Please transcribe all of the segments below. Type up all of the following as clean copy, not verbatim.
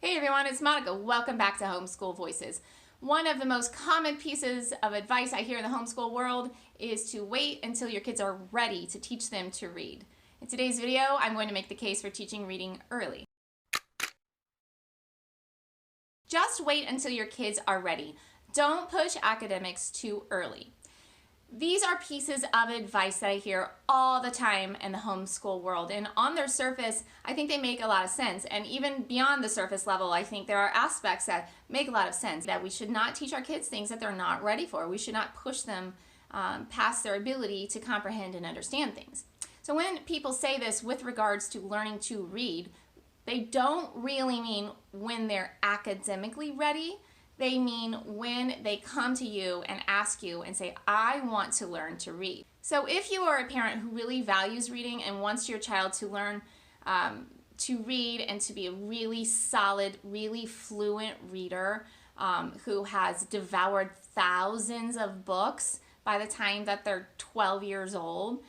Hey everyone, it's Monica. Welcome back to Homeschool Voices. One of the most common pieces of advice I hear in the homeschool world is to wait until your kids are ready to teach them to read. In today's video, I'm going to make the case for teaching reading early. Just wait until your kids are ready. Don't push academics too early. These are pieces of advice that I hear all the time in the homeschool world, and on their surface, I think they make a lot of sense, and even beyond the surface level, I think there are aspects that make a lot of sense, that we should not teach our kids things that they're not ready for. We should not push them past their ability to comprehend and understand things. So when people say this with regards to learning to read, they don't really mean when they're academically ready. They mean when they come to you and ask you and say, I want to learn to read. So if you are a parent who really values reading and wants your child to learn to read and to be a really solid, really fluent reader who has devoured thousands of books by the time that they're 12 years old,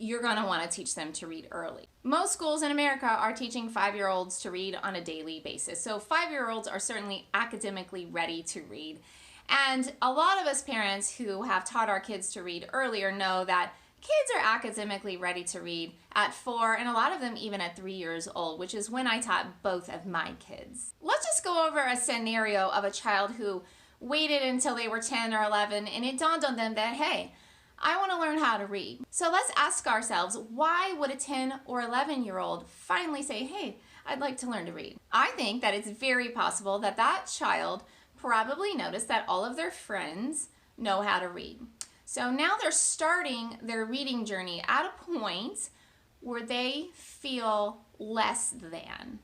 you're going to want to teach them to read early. Most schools in America are teaching 5-year-olds to read on a daily basis. So 5-year-olds are certainly academically ready to read. And a lot of us parents who have taught our kids to read earlier know that kids are academically ready to read at 4 and a lot of them even at 3 years old, which is when I taught both of my kids. Let's just go over a scenario of a child who waited until they were 10 or 11 and it dawned on them that, hey, I want to learn how to read. So let's ask ourselves, why would a 10 or 11-year-old finally say, hey, I'd like to learn to read? I think that it's very possible that that child probably noticed that all of their friends know how to read. So now they're starting their reading journey at a point where they feel less than.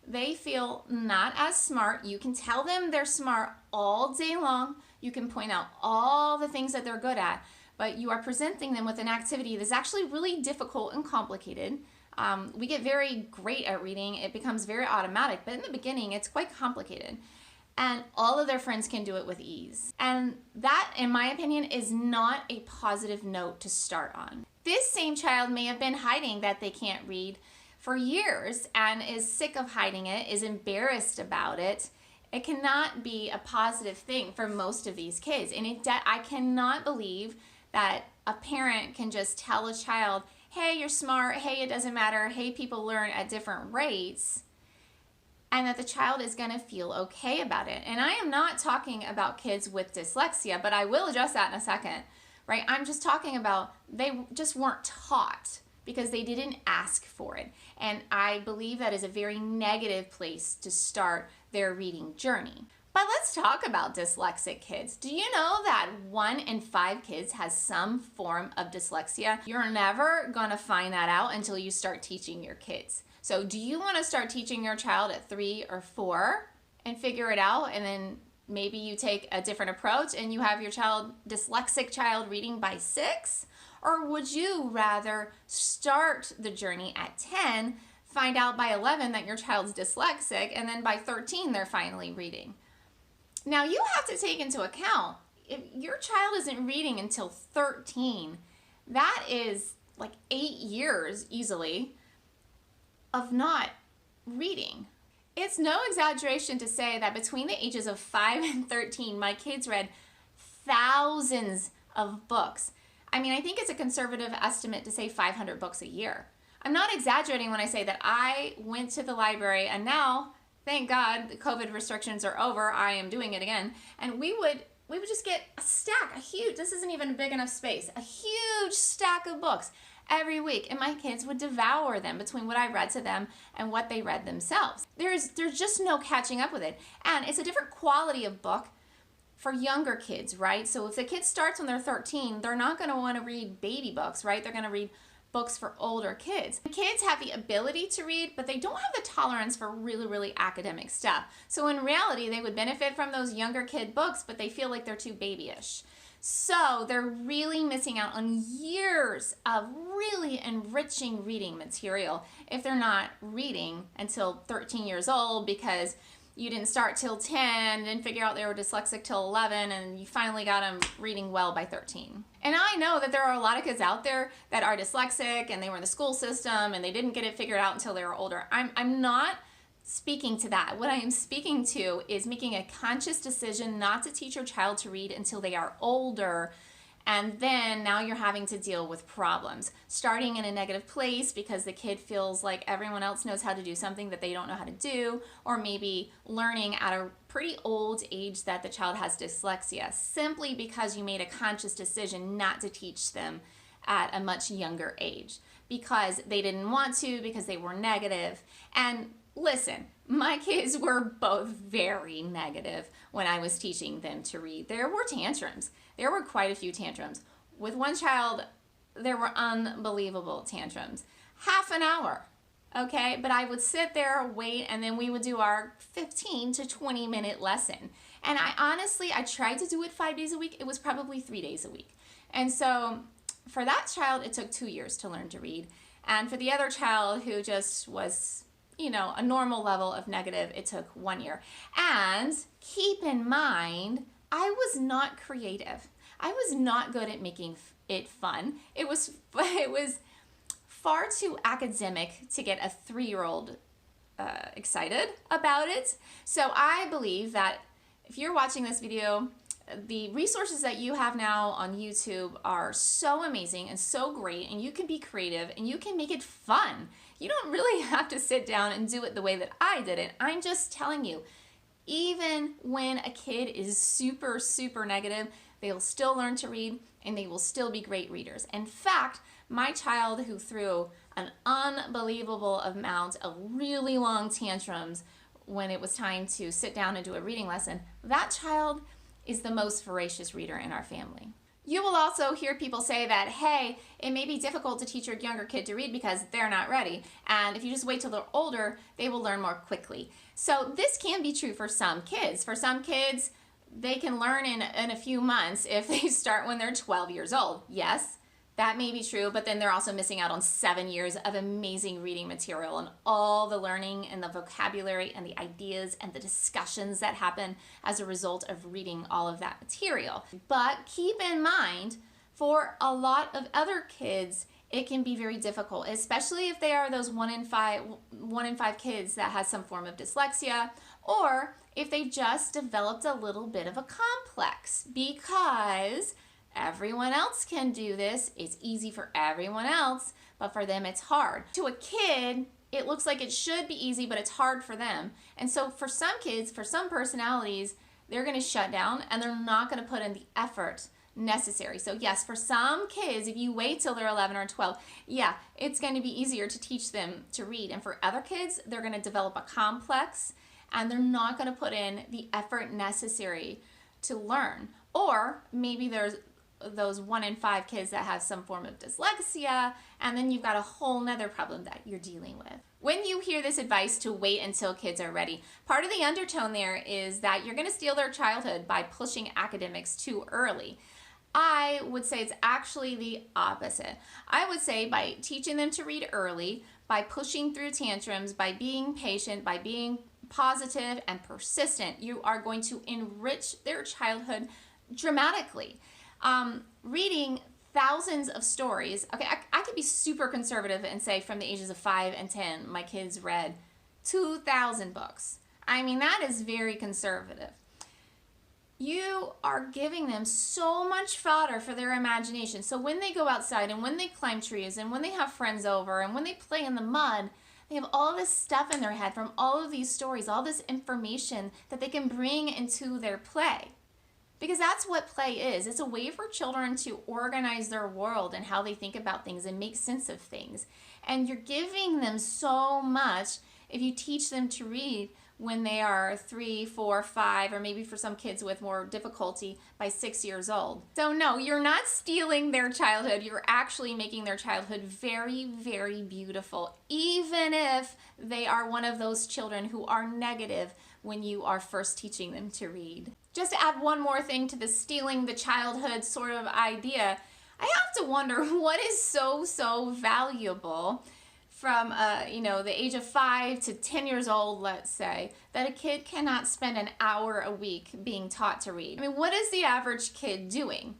They feel not as smart. You can tell them they're smart all day long. You can point out all the things that they're good at, but you are presenting them with an activity that's actually really difficult and complicated. We get very great at reading. It becomes very automatic, but in the beginning, it's quite complicated. And all of their friends can do it with ease. And that, in my opinion, is not a positive note to start on. This same child may have been hiding that they can't read for years and is sick of hiding it, is embarrassed about it. It cannot be a positive thing for most of these kids. And I cannot believe that a parent can just tell a child, hey, you're smart, hey, it doesn't matter, hey, people learn at different rates, and that the child is going to feel okay about it. And I am not talking about kids with dyslexia, but I will address that in a second, right? I'm just talking about they just weren't taught because they didn't ask for it. And I believe that is a very negative place to start their reading journey. But let's talk about dyslexic kids. Do you know that 1 in 5 kids has some form of dyslexia? You're never gonna find that out until you start teaching your kids. So do you wanna start teaching your child at 3 or 4 and figure it out, and then maybe you take a different approach and you have your dyslexic child reading by 6? Or would you rather start the journey at 10, find out by 11 that your child's dyslexic, and then by 13 they're finally reading? Now you have to take into account, if your child isn't reading until 13, that is like 8 years easily of not reading. It's no exaggeration to say that between the ages of 5 and 13, my kids read thousands of books. I mean, I think it's a conservative estimate to say 500 books a year. I'm not exaggerating when I say that I went to the library, and now, thank God, the COVID restrictions are over. I am doing it again. And we would just get a stack, this isn't even a big enough space, a huge stack of books every week. And my kids would devour them between what I read to them and what they read themselves. There's just no catching up with it. And it's a different quality of book for younger kids, right? So if the kid starts when they're 13, they're not gonna wanna read baby books, right? They're gonna read books for older kids. Kids have the ability to read, but they don't have the tolerance for really, really academic stuff. So in reality, they would benefit from those younger kid books, but they feel like they're too babyish. So they're really missing out on years of really enriching reading material if they're not reading until 13 years old because you didn't start till 10 and figure out they were dyslexic till 11 and you finally got them reading well by 13. And I know that there are a lot of kids out there that are dyslexic and they were in the school system and they didn't get it figured out until they were older. I'm not speaking to that. What I am speaking to is making a conscious decision not to teach your child to read until they are older, and then now you're having to deal with problems. Starting in a negative place because the kid feels like everyone else knows how to do something that they don't know how to do, or maybe learning at a pretty old age that the child has dyslexia, simply because you made a conscious decision not to teach them at a much younger age because they didn't want to, because they were negative. And listen, my kids were both very negative when I was teaching them to read. There were tantrums. There were quite a few tantrums. With one child, there were unbelievable tantrums. Half an hour, okay? But I would sit there, wait, and then we would do our 15 to 20 minute lesson. And I tried to do it 5 days a week. It was probably 3 days a week. And so for that child, it took 2 years to learn to read. And for the other child who just was, a normal level of negative, it took 1 year. And keep in mind, I was not creative. I was not good at making it fun. It was far too academic to get a 3-year-old excited about it. So I believe that if you're watching this video, the resources that you have now on YouTube are so amazing and so great, and you can be creative and you can make it fun. You don't really have to sit down and do it the way that I did it. I'm just telling you, even when a kid is super, super negative, they will still learn to read and they will still be great readers. In fact, my child who threw an unbelievable amount of really long tantrums when it was time to sit down and do a reading lesson, that child is the most voracious reader in our family. You will also hear people say that, hey, it may be difficult to teach your younger kid to read because they're not ready. And if you just wait till they're older, they will learn more quickly. So this can be true for some kids. For some kids, they can learn in a few months if they start when they're 12 years old. Yes, that may be true, but then they're also missing out on 7 years of amazing reading material and all the learning and the vocabulary and the ideas and the discussions that happen as a result of reading all of that material. But keep in mind, for a lot of other kids, it can be very difficult, especially if they are those 1 in 5 kids that has some form of dyslexia, or if they just developed a little bit of a complex, because everyone else can do this. It's easy for everyone else, but for them it's hard. To a kid, it looks like it should be easy, but it's hard for them. And so for some kids, for some personalities, they're going to shut down and they're not going to put in the effort necessary. So yes, for some kids, if you wait till they're 11 or 12, yeah, it's going to be easier to teach them to read. And for other kids, they're going to develop a complex and they're not going to put in the effort necessary to learn. Or maybe there's those 1 in 5 kids that have some form of dyslexia, and then you've got a whole nother problem that you're dealing with. When you hear this advice to wait until kids are ready, part of the undertone there is that you're going to steal their childhood by pushing academics too early. I would say it's actually the opposite. I would say by teaching them to read early, by pushing through tantrums, by being patient, by being positive and persistent, you are going to enrich their childhood dramatically. Reading thousands of stories. Okay, I could be super conservative and say from the ages of 5 and 10, my kids read 2,000 books. I mean, that is very conservative. You are giving them so much fodder for their imagination. So when they go outside and when they climb trees and when they have friends over and when they play in the mud, they have all this stuff in their head from all of these stories, all this information that they can bring into their play. Because that's what play is. It's a way for children to organize their world and how they think about things and make sense of things. And you're giving them so much if you teach them to read when they are 3, 4, 5, or maybe for some kids with more difficulty by 6 years old. So no, you're not stealing their childhood. You're actually making their childhood very, very beautiful, even if they are one of those children who are negative when you are first teaching them to read. Just to add one more thing to the stealing the childhood sort of idea, I have to wonder what is so valuable from the age of 5 to 10 years old, let's say, that a kid cannot spend an hour a week being taught to read. I mean, what is the average kid doing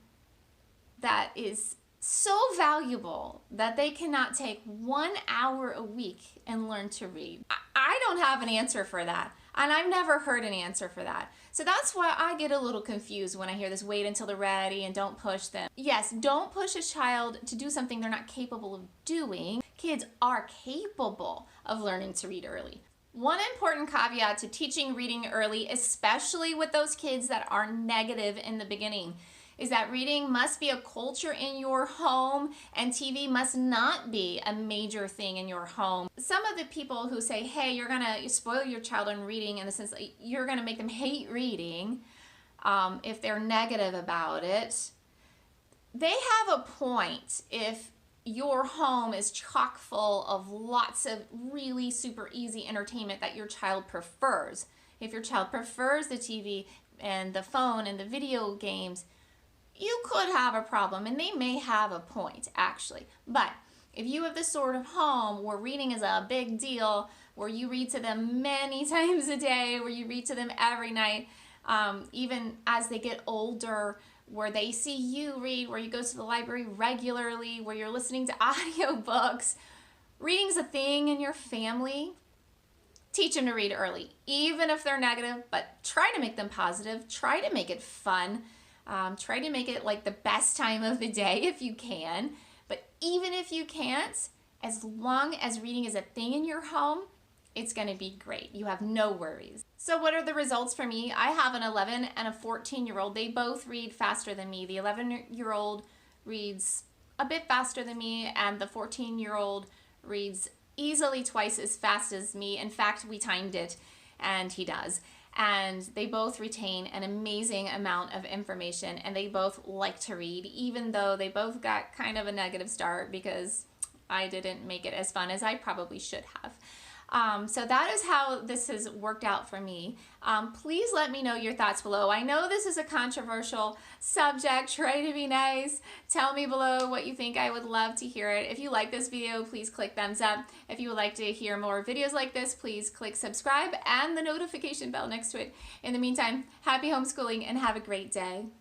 that is so valuable that they cannot take 1 hour a week and learn to read? I don't have an answer for that. And I've never heard an answer for that. So that's why I get a little confused when I hear this wait until they're ready and don't push them. Yes, don't push a child to do something they're not capable of doing. Kids are capable of learning to read early. One important caveat to teaching reading early, especially with those kids that are negative in the beginning, is that reading must be a culture in your home and TV must not be a major thing in your home. Some of the people who say, hey, you're gonna spoil your child on reading in the sense that you're gonna make them hate reading if they're negative about it, they have a point if your home is chock full of lots of really super easy entertainment that your child prefers. If your child prefers the TV and the phone and the video games, you could have a problem, and they may have a point, actually. But if you have this sort of home where reading is a big deal, where you read to them many times a day, where you read to them every night, even as they get older, where they see you read, where you go to the library regularly, where you're listening to audiobooks, reading's a thing in your family, teach them to read early, even if they're negative, but try to make them positive, try to make it fun. Try to make it like the best time of the day if you can. But even if you can't, as long as reading is a thing in your home, it's going to be great. You have no worries. So what are the results for me? I have an 11 and a 14-year-old. They both read faster than me. The 11-year-old reads a bit faster than me, and the 14-year-old reads easily twice as fast as me. In fact, we timed it, and he does. And they both retain an amazing amount of information, and they both like to read, even though they both got kind of a negative start because I didn't make it as fun as I probably should have. So that is how this has worked out for me. Please let me know your thoughts below. I know this is a controversial subject. Try to be nice. Tell me below what you think. I would love to hear it. If you like this video, please click thumbs up. If you would like to hear more videos like this, please click subscribe and the notification bell next to it. In the meantime, happy homeschooling and have a great day.